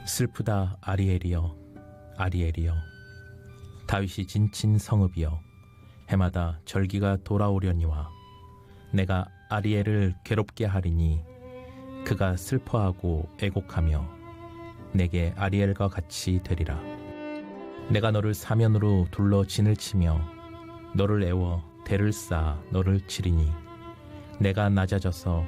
슬프다 아리엘이여, 아리엘이여. 다윗이 진친 성읍이여, 해마다 절기가 돌아오려니와. 내가 아리엘을 괴롭게 하리니 그가 슬퍼하고 애곡하며 내게 아리엘과 같이 되리라. 내가 너를 사면으로 둘러 진을 치며 너를 애워 대를 쌓아 너를 치리니 내가 낮아져서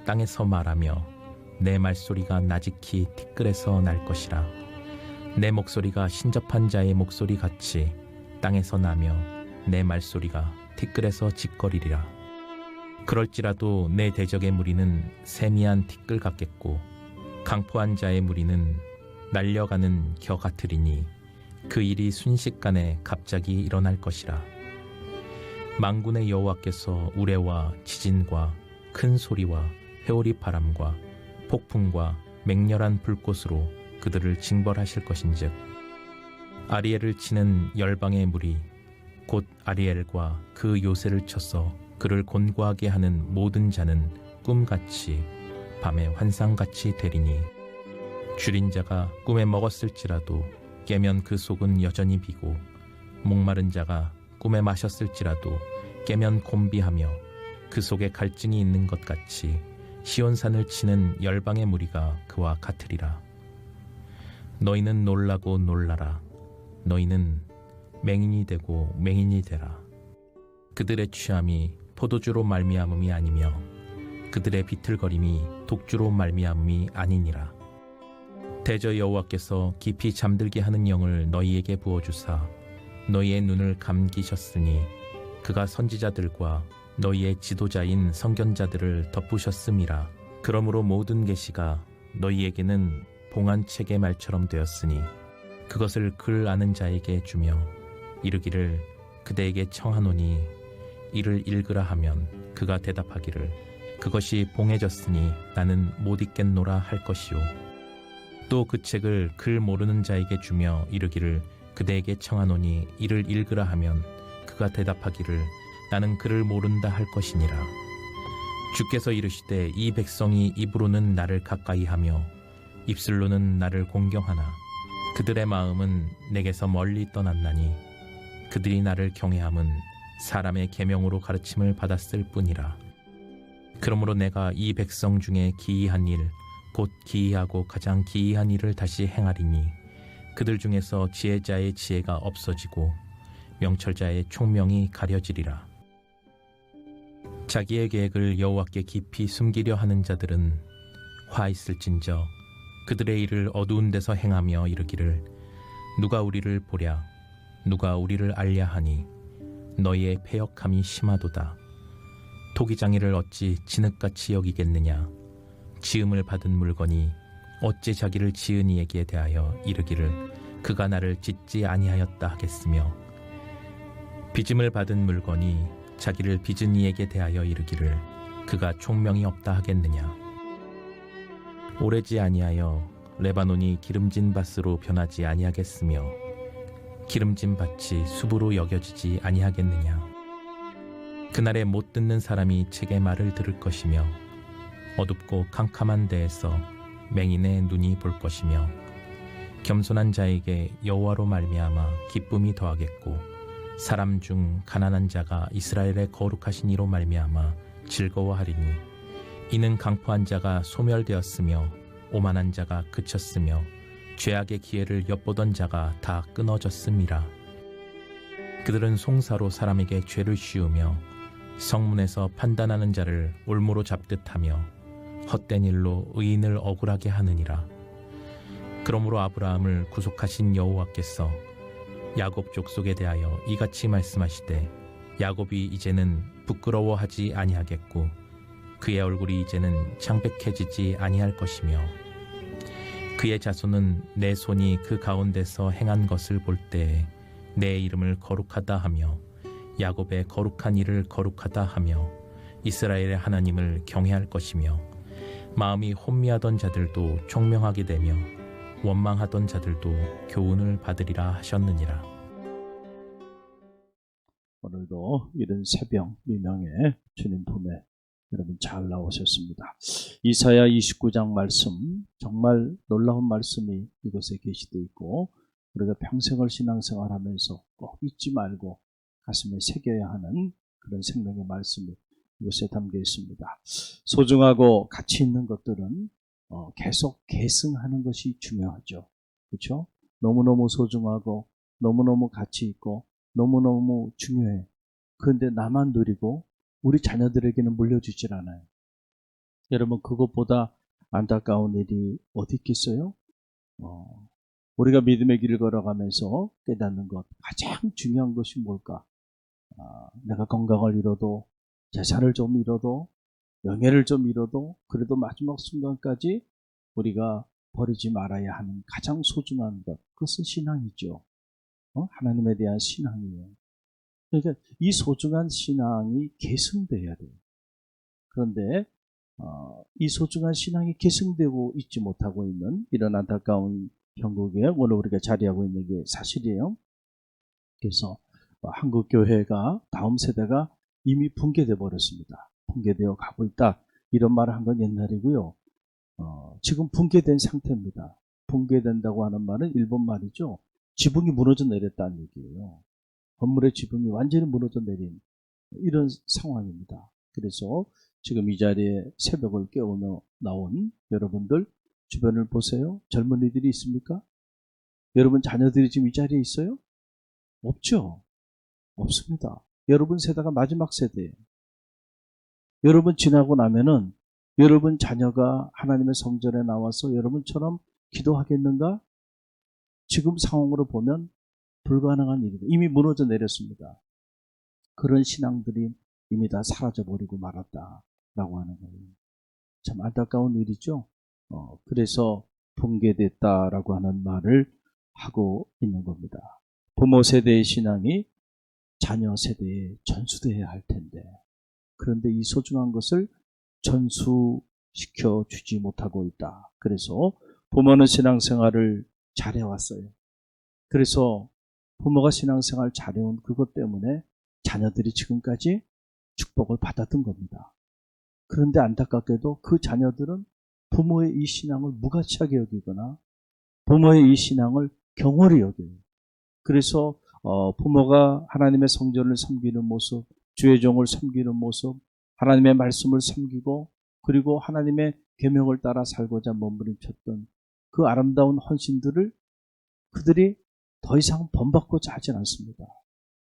땅에서 말하며 내 말소리가 나직히 티끌에서 날 것이라. 내 목소리가 신접한 자의 목소리 같이 땅에서 나며 내 말소리가 티끌에서 짓거리리라. 그럴지라도 내 대적의 무리는 세미한 티끌 같겠고 강포한 자의 무리는 날려가는 겨 같으리니 그 일이 순식간에 갑자기 일어날 것이라. 만군의 여호와께서 우레와 지진과 큰 소리와 회오리 바람과 폭풍과 맹렬한 불꽃으로 그들을 징벌하실 것인즉 아리엘을 치는 열방의 무리 곧 아리엘과 그 요새를 쳐서 그를 곤고하게 하는 모든 자는 꿈같이 밤의 환상같이 되리니 줄인 자가 꿈에 먹었을지라도 깨면 그 속은 여전히 비고 목마른 자가 꿈에 마셨을지라도 깨면 곤비하며 그 속에 갈증이 있는 것 같이 시온산을 치는 열방의 무리가 그와 같으리라. 너희는 놀라고 놀라라. 너희는 맹인이 되고 맹인이 되라. 그들의 취함이 포도주로 말미암음이 아니며 그들의 비틀거림이 독주로 말미암음이 아니니라. 대저 여호와께서 깊이 잠들게 하는 영을 너희에게 부어주사 너희의 눈을 감기셨으니 그가 선지자들과 너희의 지도자인 선견자들을 덮으셨음이라. 그러므로 모든 계시가 너희에게는 봉안책의 말처럼 되었으니 그것을 글 아는 자에게 주며 이르기를 그대에게 청하노니 이를 읽으라 하면 그가 대답하기를 그것이 봉해졌으니 나는 못 읽겠노라 할 것이요. 또 그 책을 글 모르는 자에게 주며 이르기를 그대에게 청하노니 이를 읽으라 하면 그가 대답하기를 나는 글을 모른다 할 것이니라. 주께서 이르시되 이 백성이 입으로는 나를 가까이하며 입술로는 나를 공경하나 그들의 마음은 내게서 멀리 떠났나니 그들이 나를 경외함은 사람의 계명으로 가르침을 받았을 뿐이라. 그러므로 내가 이 백성 중에 기이한 일 곧 기이하고 가장 기이한 일을 다시 행하리니 그들 중에서 지혜자의 지혜가 없어지고 명철자의 총명이 가려지리라. 자기의 계획을 여호와께 깊이 숨기려 하는 자들은 화 있을진저 그들의 일을 어두운 데서 행하며 이르기를 누가 우리를 보랴 누가 우리를 알랴 하니 너희의 패역함이 심하도다. 토기장이를 어찌 진흙같이 여기겠느냐. 지음을 받은 물건이 어찌 자기를 지은 이에게 대하여 이르기를 그가 나를 짓지 아니하였다 하겠으며 빚음을 받은 물건이 자기를 빚은 이에게 대하여 이르기를 그가 총명이 없다 하겠느냐. 오래지 아니하여 레바논이 기름진 밭으로 변하지 아니하겠으며 기름진 밭이 숲으로 여겨지지 아니하겠느냐. 그날에 못 듣는 사람이 책의 말을 들을 것이며 어둡고 캄캄한 데에서 맹인의 눈이 볼 것이며 겸손한 자에게 여호와로 말미암아 기쁨이 더하겠고 사람 중 가난한 자가 이스라엘의 거룩하신 이로 말미암아 즐거워하리니 이는 강포한 자가 소멸되었으며 오만한 자가 그쳤으며 죄악의 기회를 엿보던 자가 다 끊어졌음이라. 그들은 송사로 사람에게 죄를 씌우며 성문에서 판단하는 자를 올무로 잡듯 하며 헛된 일로 의인을 억울하게 하느니라. 그러므로 아브라함을 구속하신 여호와께서 야곱 족속에 대하여 이같이 말씀하시되 야곱이 이제는 부끄러워하지 아니하겠고 그의 얼굴이 이제는 창백해지지 아니할 것이며 그의 자손은 내 손이 그 가운데서 행한 것을 볼 때에 내 이름을 거룩하다 하며 야곱의 거룩한 일을 거룩하다 하며 이스라엘의 하나님을 경외할 것이며 마음이 혼미하던 자들도 총명하게 되며 원망하던 자들도 교훈을 받으리라 하셨느니라. 오늘도 이른 새벽 미명에 주님 품에 여러분 잘 나오셨습니다. 이사야 29장 말씀, 정말 놀라운 말씀이 이곳에 게시되어 있고 우리가 평생을 신앙생활하면서 꼭 잊지 말고 가슴에 새겨야 하는 그런 생명의 말씀이 이곳에 담겨 있습니다. 소중하고 가치 있는 것들은 계속 계승하는 것이 중요하죠. 그렇죠? 너무너무 소중하고 너무너무 가치 있고 너무너무 중요해. 그런데 나만 누리고 우리 자녀들에게는 물려주질 않아요. 여러분, 그것보다 안타까운 일이 어디 있겠어요? 우리가 믿음의 길을 걸어가면서 깨닫는 것, 가장 중요한 것이 뭘까? 내가 건강을 잃어도, 재산을 좀 잃어도, 명예를 좀 잃어도, 그래도 마지막 순간까지 우리가 버리지 말아야 하는 가장 소중한 것, 그것은 신앙이죠. 하나님에 대한 신앙이에요. 그러니까 이 소중한 신앙이 계승돼야 돼요. 그런데 이 소중한 신앙이 계승되고 있지 못하고 있는 이런 안타까운 형국에 오늘 우리가 자리하고 있는 게 사실이에요. 그래서 한국 교회가 다음 세대가 이미 붕괴돼 버렸습니다. 붕괴되어 가고 있다. 이런 말을 한 건 옛날이고요. 지금 붕괴된 상태입니다. 붕괴된다고 하는 말은 일본 말이죠. 지붕이 무너져 내렸다는 얘기예요. 건물의 지붕이 완전히 무너져 내린 이런 상황입니다. 그래서 지금 이 자리에 새벽을 깨우며 나온 여러분들 주변을 보세요. 젊은이들이 있습니까? 여러분 자녀들이 지금 이 자리에 있어요? 없죠. 없습니다. 여러분 세대가 마지막 세대예요. 여러분 지나고 나면은 여러분 자녀가 하나님의 성전에 나와서 여러분처럼 기도하겠는가? 지금 상황으로 보면 불가능한 일이다. 이미 무너져 내렸습니다. 그런 신앙들이 이미 다 사라져버리고 말았다라고 하는 거예요. 참 안타까운 일이죠. 그래서 붕괴됐다라고 하는 말을 하고 있는 겁니다. 부모 세대의 신앙이 자녀 세대에 전수되어야 할 텐데 그런데 이 소중한 것을 전수시켜 주지 못하고 있다. 그래서 부모는 신앙생활을 잘해왔어요. 그래서 부모가 신앙생활 잘해온 그것 때문에 자녀들이 지금까지 축복을 받았던 겁니다. 그런데 안타깝게도 그 자녀들은 부모의 이 신앙을 무가치하게 여기거나 부모의 이 신앙을 경홀히 여겨요. 그래서 부모가 하나님의 성전을 섬기는 모습, 주의 종을 섬기는 모습, 하나님의 말씀을 섬기고 그리고 하나님의 계명을 따라 살고자 몸부림쳤던 그 아름다운 헌신들을 그들이 더 이상 본받고자 하진 않습니다.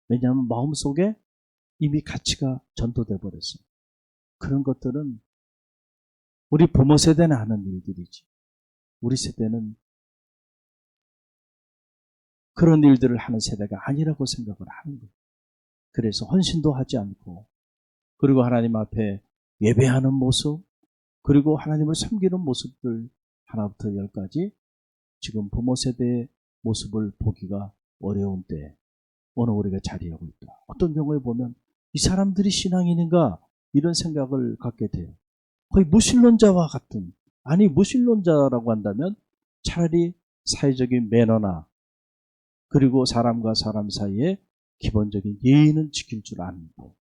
왜냐하면 마음속에 이미 가치가 전도돼 버렸어요. 그런 것들은 우리 부모 세대는 하는 일들이지. 우리 세대는 그런 일들을 하는 세대가 아니라고 생각을 하는 거예요. 그래서 헌신도 하지 않고 그리고 하나님 앞에 예배하는 모습 그리고 하나님을 섬기는 모습들 하나부터 열까지 지금 부모 세대의 모습을 보기가 어려운 때 오늘 우리가 자리하고 있다. 어떤 경우에 보면 이 사람들이 신앙인인가 이런 생각을 갖게 돼요. 거의 무신론자와 같은 아니 무신론자라고 한다면 차라리 사회적인 매너나 그리고 사람과 사람 사이에 기본적인 예의는 지킬 줄 아는 거.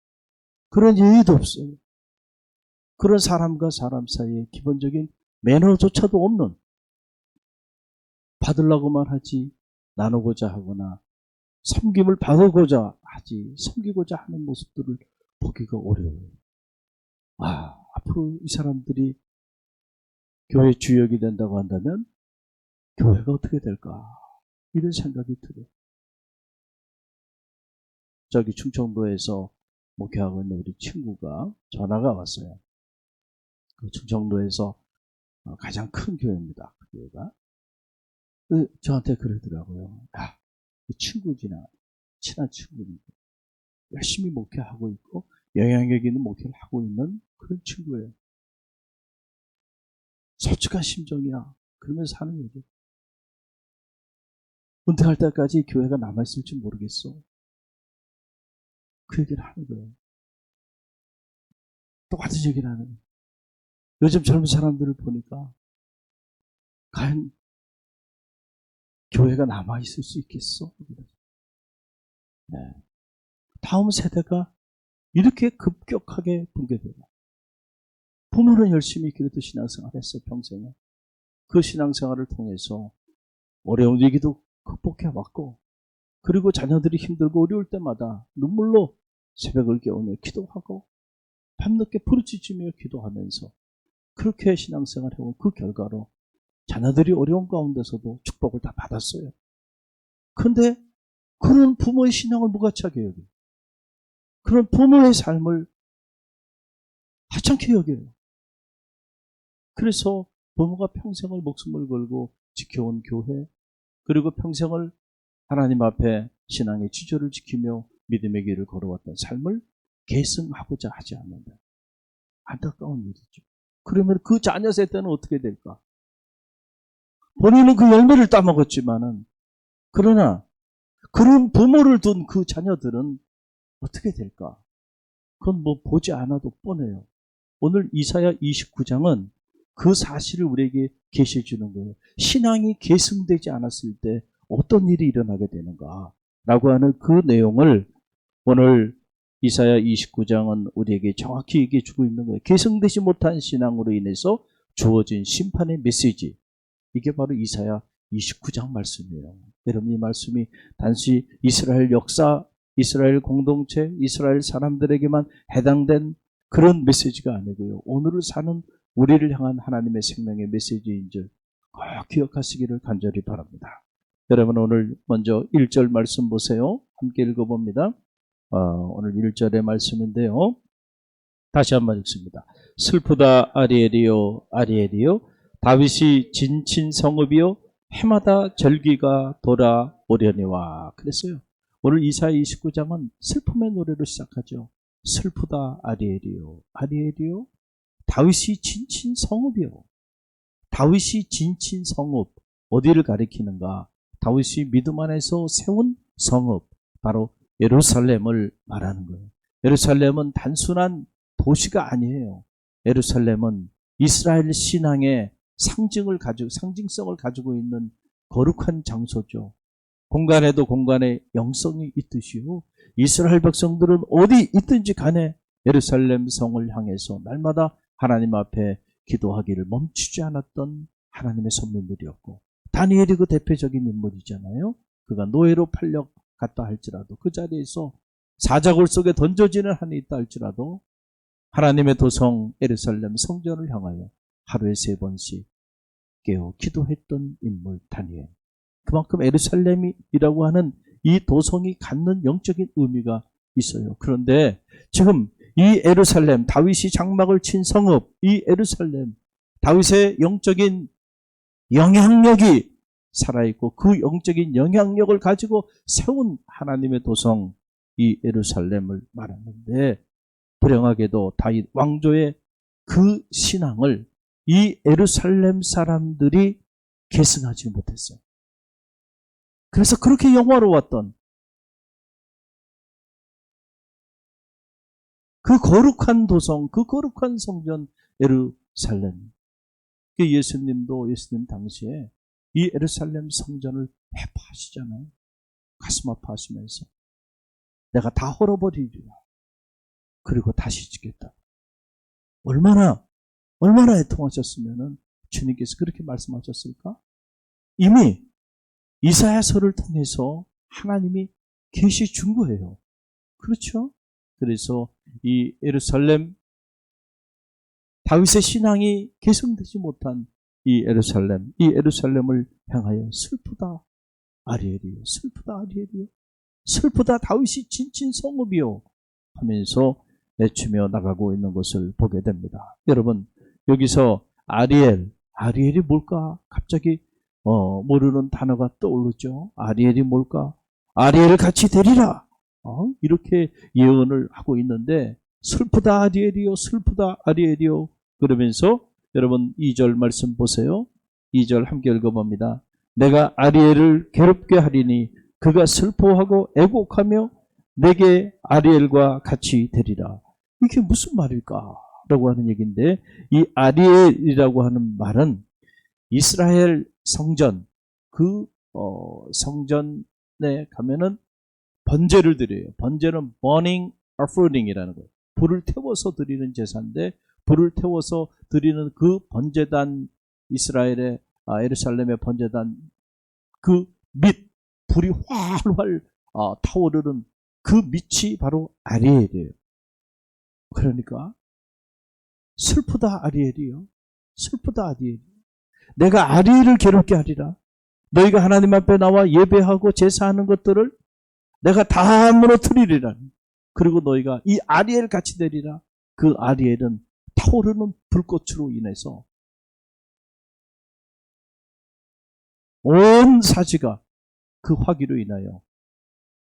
그런 예의도 없어요. 그런 사람과 사람 사이에 기본적인 매너조차도 없는 받으려고만 하지 나누고자 하거나 섬김을 받으고자 하지 섬기고자 하는 모습들을 보기가 어려워요. 앞으로 이 사람들이 교회 주역이 된다고 한다면 교회가 어떻게 될까 이런 생각이 들어요. 저기 충청도에서 목회하고 있는 우리 친구가 전화가 왔어요. 그 충청도에서 가장 큰 교회입니다. 그 교회가. 저한테 그러더라고요. 이 친구지나 친한 친구인데 열심히 목회하고 있고 영향력 있는 목회를 하고 있는 그런 친구예요. 솔직한 심정이야. 그러면서 하는 얘기. 은퇴할 때까지 교회가 남아있을지 모르겠어. 그 얘기를 하는 거예요. 똑같은 얘기를 하는 거예요. 요즘 젊은 사람들을 보니까 과연 교회가 남아있을 수 있겠어? 네. 다음 세대가 이렇게 급격하게 붕괴되고 부모는 열심히 그래도 신앙생활 했어요, 평생에. 그 신앙생활을 통해서 어려운 위기도 극복해왔고, 그리고 자녀들이 힘들고 어려울 때마다 눈물로 새벽을 깨우며 기도하고 밤늦게 부르짖으며 기도하면서 그렇게 신앙생활을 해온 그 결과로 자녀들이 어려운 가운데서도 축복을 다 받았어요. 그런데 그런 부모의 신앙을 무가치하게 여겨요. 그런 부모의 삶을 하찮게 여겨요. 그래서 부모가 평생을 목숨을 걸고 지켜온 교회, 그리고 평생을 하나님 앞에 신앙의 지조를 지키며 믿음의 길을 걸어왔던 삶을 계승하고자 하지 않는다. 안타까운 일이죠. 그러면 그 자녀 세대는 어떻게 될까? 본인은 그 열매를 따먹었지만은, 그러나 그런 부모를 둔 그 자녀들은 어떻게 될까? 그건 뭐 보지 않아도 뻔해요. 오늘 이사야 29장은 그 사실을 우리에게 계시해 주는 거예요. 신앙이 계승되지 않았을 때 어떤 일이 일어나게 되는가 라고 하는 그 내용을 오늘 이사야 29장은 우리에게 정확히 얘기해 주고 있는 거예요. 계승되지 못한 신앙으로 인해서 주어진 심판의 메시지, 이게 바로 이사야 29장 말씀이에요. 여러분, 이 말씀이 단지 이스라엘 역사, 이스라엘 공동체, 이스라엘 사람들에게만 해당된 그런 메시지가 아니고요, 오늘을 사는 우리를 향한 하나님의 생명의 메시지인 줄 꼭 기억하시기를 간절히 바랍니다. 여러분, 오늘 먼저 1절 말씀 보세요. 함께 읽어봅니다. 오늘 1절의 말씀인데요, 다시 한번 읽습니다. 슬프다 아리엘이요 아리엘이요, 다윗이 진친 성읍이요, 해마다 절기가 돌아오려니와. 그랬어요. 오늘 이사야 29장은 슬픔의 노래로 시작하죠. 슬프다 아리엘이요 아리엘이요, 다윗이 진친 성읍이요. 다윗이 진친 성읍, 어디를 가리키는가? 다윗이 믿음 안에서 세운 성읍, 바로 예루살렘을 말하는 거예요. 예루살렘은 단순한 도시가 아니에요. 예루살렘은 이스라엘 신앙의 상징성을 가지고 있는 거룩한 장소죠. 공간에도 공간의 영성이 있듯이요, 이스라엘 백성들은 어디 있든지 간에 예루살렘 성을 향해서 날마다 하나님 앞에 기도하기를 멈추지 않았던 하나님의 선민들이었고, 다니엘이 그 대표적인 인물이잖아요. 그가 노예로 팔려갔다 할지라도 그 자리에서 사자굴 속에 던져지는 한이 있다 할지라도 하나님의 도성 예루살렘 성전을 향하여 하루에 3번씩 깨어 기도했던 인물 다니엘. 그만큼 예루살렘이라고 하는 이 도성이 갖는 영적인 의미가 있어요. 그런데 지금 이 예루살렘, 다윗이 장막을 친 성읍, 이 예루살렘, 다윗의 영적인 영향력이 살아있고 그 영적인 영향력을 가지고 세운 하나님의 도성, 이 예루살렘을 말하는데, 불행하게도 다윗 왕조의 그 신앙을 이 예루살렘 사람들이 계승하지 못했어요. 그래서 그렇게 영화로웠던 그 거룩한 도성, 그 거룩한 성전 예루살렘. 예수님 당시에 이 예루살렘 성전을 회파하시잖아요. 가슴 아파하시면서 내가 다 헐어버리리라, 그리고 다시 짓겠다. 얼마나 애통하셨으면 주님께서 그렇게 말씀하셨을까? 이미 이사야서를 통해서 하나님이 계시 준 거예요. 그렇죠? 그래서 이 예루살렘, 다윗의 신앙이 계승되지 못한 이 예루살렘을 향하여 슬프다 아리엘이요, 슬프다 아리엘이요, 슬프다 다윗이 진친 성읍이요 하면서 외치며 나가고 있는 것을 보게 됩니다. 여러분, 여기서 아리엘이 뭘까? 갑자기 모르는 단어가 떠오르죠. 아리엘이 뭘까? 아리엘을 같이 데리라, 이렇게 예언을 하고 있는데, 슬프다 아리엘이요, 슬프다 아리엘이요 그러면서 여러분 2절 말씀 보세요. 2절 함께 읽어봅니다. 내가 아리엘을 괴롭게 하리니 그가 슬퍼하고 애곡하며 내게 아리엘과 같이 되리라. 이게 무슨 말일까? 라고 하는 얘기인데, 이 아리엘이라고 하는 말은 이스라엘 성전, 그 성전에 가면은 번제를 드려요. 번제는 burning offering이라는 거예요. 불을 태워서 드리는 제사인데, 불을 태워서 드리는 그 번제단, 이스라엘의 예루살렘의 번제단 그 밑 불이 활활 타오르는 그 밑이 바로 아리엘이에요. 그러니까 슬프다 아리엘이요. 슬프다 아리엘. 내가 아리엘을 괴롭게 하리라. 너희가 하나님 앞에 나와 예배하고 제사하는 것들을 내가 다 무너뜨리리라. 그리고 너희가 이 아리엘 같이 되리라. 그 아리엘은 타오르는 불꽃으로 인해서 온 사지가 그 화기로 인하여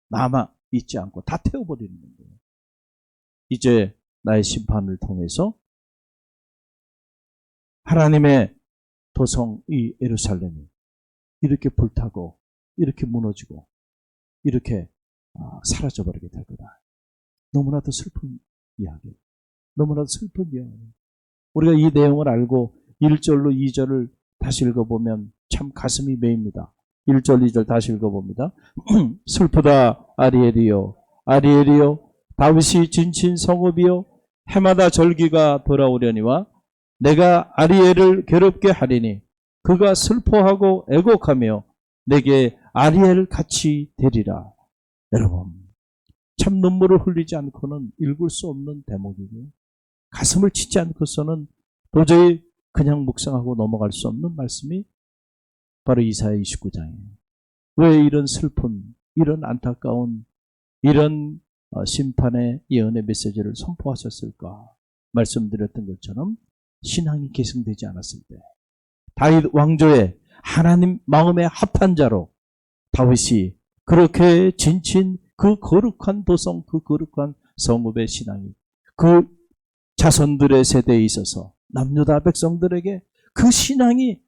남아 있지 않고 다 태워버리는 거예요. 이제 나의 심판을 통해서 하나님의 도성 이 예루살렘이 이렇게 불타고 이렇게 무너지고 이렇게 사라져버리게 될 거다. 너무나도 슬픈 이야기. 너무나도 슬픈 이야기. 우리가 이 내용을 알고 1절로 2절을 다시 읽어보면 참 가슴이 메입니다. 1절 2절 다시 읽어봅니다. 슬프다 아리엘이요 아리엘이요 다윗이 진친 성읍이요 해마다 절기가 돌아오려니와 내가 아리엘을 괴롭게 하리니 그가 슬퍼하고 애곡하며 내게 아리엘 같이 되리라. 여러분 참 눈물을 흘리지 않고는 읽을 수 없는 대목이고요. 가슴을 치지 않고서는 도저히 그냥 묵상하고 넘어갈 수 없는 말씀이 바로 이사야 29장이에요. 왜 이런 슬픈, 이런 안타까운, 이런 심판의 예언의 메시지를 선포하셨을까? 말씀드렸던 것처럼 신앙이 계승되지 않았을 때 다윗 왕조의 하나님 마음에 합한 자로 다윗이 그렇게 진친 그 거룩한 도성, 그 거룩한 성읍의 신앙이 그 자손들의 세대에 있어서 남유다 백성들에게 그 신앙이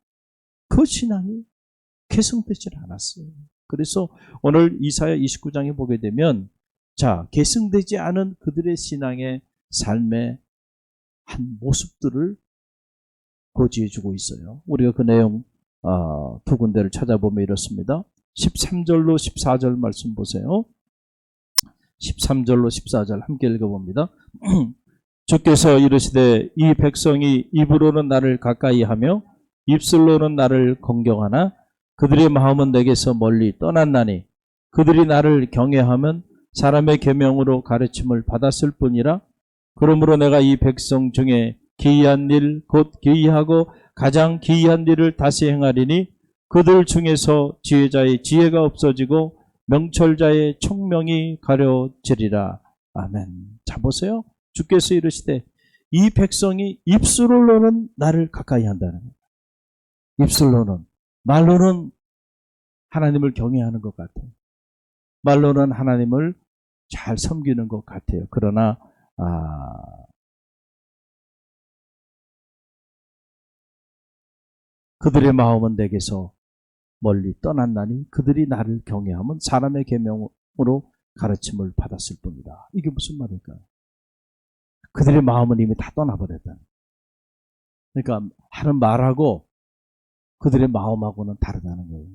계승되지 않았어요. 그래서 오늘 이사야 29장에 보게 되면 자, 계승되지 않은 그들의 신앙의 삶의 한 모습들을 고지해주고 있어요. 우리가 그 내용 두 군데를 찾아보면 이렇습니다. 13절로 14절 말씀 보세요. 13절로 14절 함께 읽어봅니다. 주께서 이르시되 이 백성이 입으로는 나를 가까이하며 입술로는 나를 공경하나 그들의 마음은 내게서 멀리 떠났나니 그들이 나를 경외하면 사람의 계명으로 가르침을 받았을 뿐이라. 그러므로 내가 이 백성 중에 기이한 일 곧 기이하고 가장 기이한 일을 다시 행하리니 그들 중에서 지혜자의 지혜가 없어지고 명철자의 총명이 가려지리라. 아멘. 자 보세요. 주께서 이르시되 이 백성이 입술로는 나를 가까이 한다는 거예요. 입술로는, 말로는 하나님을 경외하는 것 같아요. 말로는 하나님을 잘 섬기는 것 같아요. 그러나 그들의 마음은 내게서 멀리 떠났나니 그들이 나를 경외하면 사람의 계명으로 가르침을 받았을 뿐이다. 이게 무슨 말일까요? 그들의 마음은 이미 다 떠나버렸다. 그러니까 하는 말하고 그들의 마음하고는 다르다는 거예요.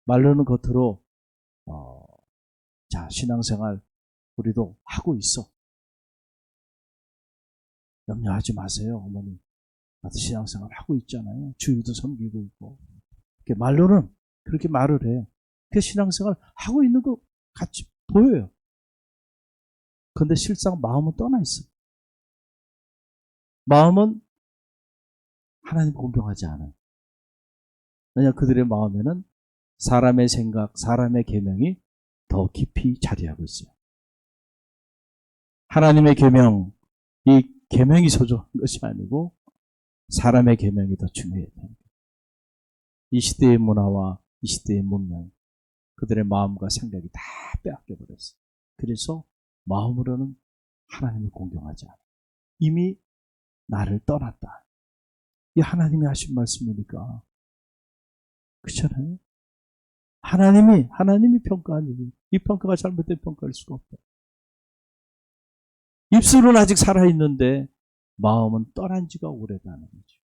말로는 겉으로 자, 신앙생활 우리도 하고 있어. 염려하지 마세요, 어머니. 나도 신앙생활 하고 있잖아요. 주일도 섬기고 있고. 이렇게 말로는 그렇게 말을 해. 그 신앙생활 하고 있는 것 같이 보여요. 그런데 실상 마음은 떠나 있어. 마음은 하나님 공경하지 않아요. 왜냐하면 그들의 마음에는 사람의 생각, 사람의 계명이 더 깊이 자리하고 있어요. 하나님의 계명, 이 계명이 소중한 것이 아니고 사람의 계명이 더 중요해요. 이 시대의 문화와 이 시대의 문명, 그들의 마음과 생각이 다 빼앗겨 버렸어요. 그래서 마음으로는 하나님을 공경하지 않아요. 이미 나를 떠났다. 이 하나님이 하신 말씀이니까. 그렇잖아요. 하나님이 평가한 일이 이 평가가 잘못된 평가일 수가 없다. 입술은 아직 살아있는데 마음은 떠난 지가 오래다는 거죠.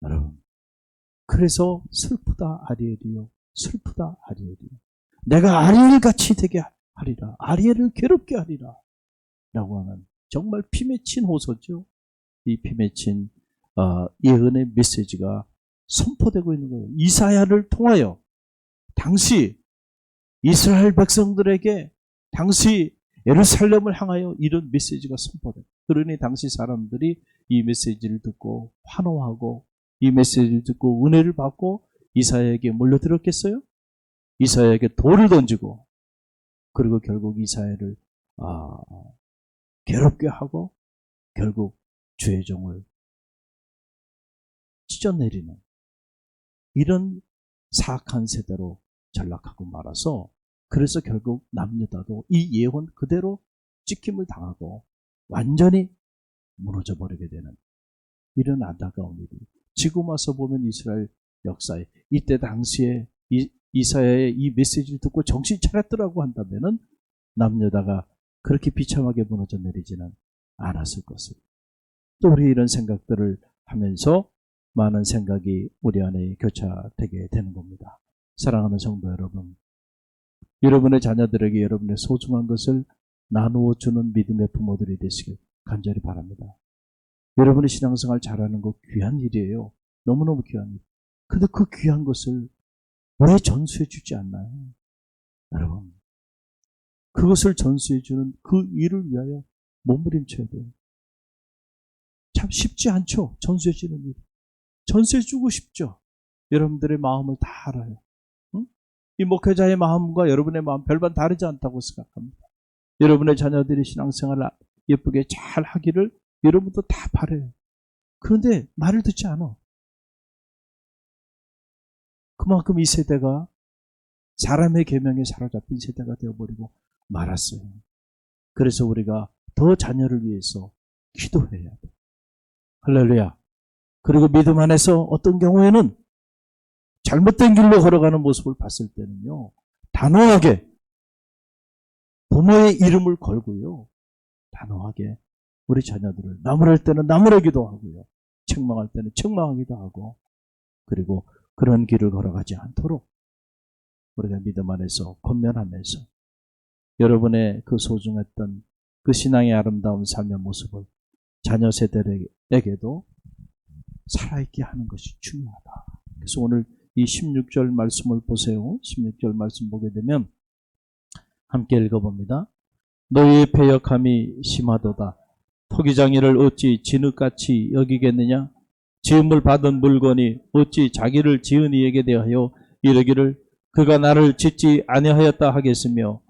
여러분, 그래서 슬프다 아리엘이요. 슬프다 아리엘이요. 내가 아리엘같이 되게 하리라. 아리엘을 괴롭게 하리라. 라고 하는 정말 피 맺힌 호소죠. 이 피맺힌 예언의 메시지가 선포되고 있는 거예요. 이사야를 통하여 당시 이스라엘 백성들에게 당시 예루살렘을 향하여 이런 메시지가 선포돼요. 그러니 당시 사람들이 이 메시지를 듣고 환호하고 이 메시지를 듣고 은혜를 받고 이사야에게 몰려들었겠어요? 이사야에게 돌을 던지고 그리고 결국 이사야를 괴롭게 하고 결국 주의 종을 찢어내리는 이런 사악한 세대로 전락하고 말아서 그래서 결국 남유다도 이 예언 그대로 찍힘을 당하고 완전히 무너져 버리게 되는 이런 안타까운 일이 지금 와서 보면 이스라엘 역사에 이때 당시에 이사야의 이 메시지를 듣고 정신 차렸더라고 한다면은 남유다가 그렇게 비참하게 무너져 내리지는 않았을 것을. 또 우리 이런 생각들을 하면서 많은 생각이 우리 안에 교차되게 되는 겁니다. 사랑하는 성도 여러분, 여러분의 자녀들에게 여러분의 소중한 것을 나누어 주는 믿음의 부모들이 되시길 간절히 바랍니다. 여러분의 신앙생활 잘하는 거 귀한 일이에요. 너무너무 귀한 일. 근데 그 귀한 것을 왜 전수해 주지 않나요? 여러분, 그것을 전수해 주는 그 일을 위하여 몸부림쳐야 돼요. 참 쉽지 않죠? 전수해 주는 일. 전수해 주고 싶죠? 여러분들의 마음을 다 알아요. 응? 이 목회자의 마음과 여러분의 마음 별반 다르지 않다고 생각합니다. 여러분의 자녀들이 신앙생활을 예쁘게 잘 하기를 여러분도 다 바라요. 그런데 말을 듣지 않아. 그만큼 이 세대가 사람의 계명에 사로잡힌 세대가 되어버리고 말았어요. 그래서 우리가 더 자녀를 위해서 기도해야 돼. 할렐루야. 그리고 믿음 안에서 어떤 경우에는 잘못된 길로 걸어가는 모습을 봤을 때는요, 단호하게 부모의 이름을 걸고요, 단호하게 우리 자녀들을 나무랄 때는 나무라기도 하고요, 책망할 때는 책망하기도 하고, 그리고 그런 길을 걸어가지 않도록 우리가 믿음 안에서 권면하면서 여러분의 그 소중했던 그 신앙의 아름다운 삶의 모습을 자녀 세대에게도 살아있게 하는 것이 중요하다. 그래서 오늘 이 16절 말씀을 보세요. 16절 말씀 보게 되면 함께 읽어봅니다. 너희의 패역함이 심하도다. 토기장이를 어찌 진흙같이 여기겠느냐? 지음을 받은 물건이 어찌 자기를 지은 이에게 대하여 이르기를 그가 나를 짓지 아니하였다 하겠으며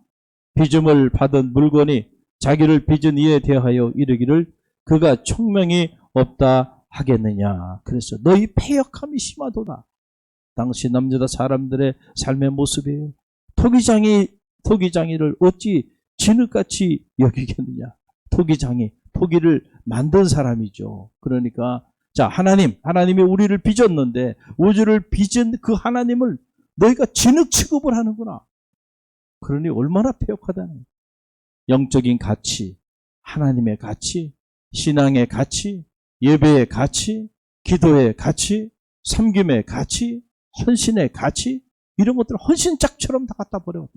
빚음을 받은 물건이 자기를 빚은 이에 대하여 이르기를 그가 총명이 없다 하겠느냐. 그래서 너희 패역함이 심하도다. 당시 남유다 사람들의 삶의 모습이에요. 토기장이를 어찌 진흙같이 여기겠느냐. 토기를 만든 사람이죠. 그러니까 자, 하나님이 우리를 빚었는데 우주를 빚은 그 하나님을 너희가 진흙 취급을 하는구나. 그러니 얼마나 패역하다는. 영적인 가치, 하나님의 가치, 신앙의 가치, 예배의 가치, 기도의 가치, 섬김의 가치, 헌신의 가치, 이런 것들을 헌신짝처럼 다 갖다 버려.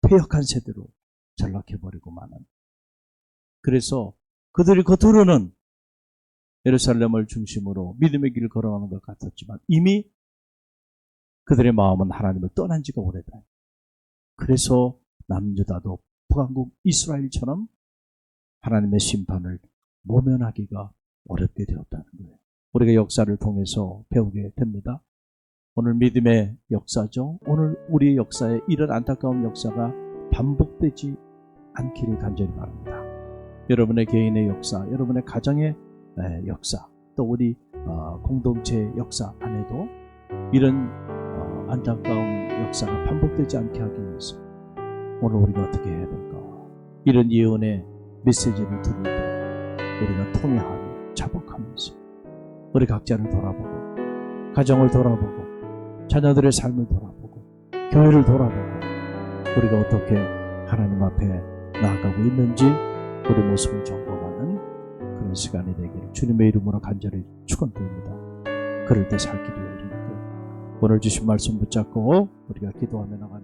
패역한 세대로 전락해버리고 마는. 그래서 그들이 겉으로는 예루살렘을 중심으로 믿음의 길을 걸어가는 것 같았지만 이미 그들의 마음은 하나님을 떠난 지가 오래다. 그래서 남유다도 북왕국 이스라엘처럼 하나님의 심판을 모면하기가 어렵게 되었다는 거예요. 우리가 역사를 통해서 배우게 됩니다. 오늘 믿음의 역사죠. 오늘 우리의 역사에 이런 안타까운 역사가 반복되지 않기를 간절히 바랍니다. 여러분의 개인의 역사, 여러분의 가정의 역사, 또 우리 공동체의 역사 안에도 이런 안타까운 역사가 반복되지 않게 하기 위해서 오늘 우리가 어떻게 해야 될까? 이런 예언의 메시지를 들을 때 우리가 통회하며 자복하면서 우리 각자를 돌아보고 가정을 돌아보고 자녀들의 삶을 돌아보고 교회를 돌아보고 우리가 어떻게 하나님 앞에 나아가고 있는지 우리 모습을 점검하는 그런 시간이 되기를 주님의 이름으로 간절히 축원드립니다. 그럴 때 살 길이 열리니까 오늘 주신 말씀 붙잡고 우리가 기도하며 나가는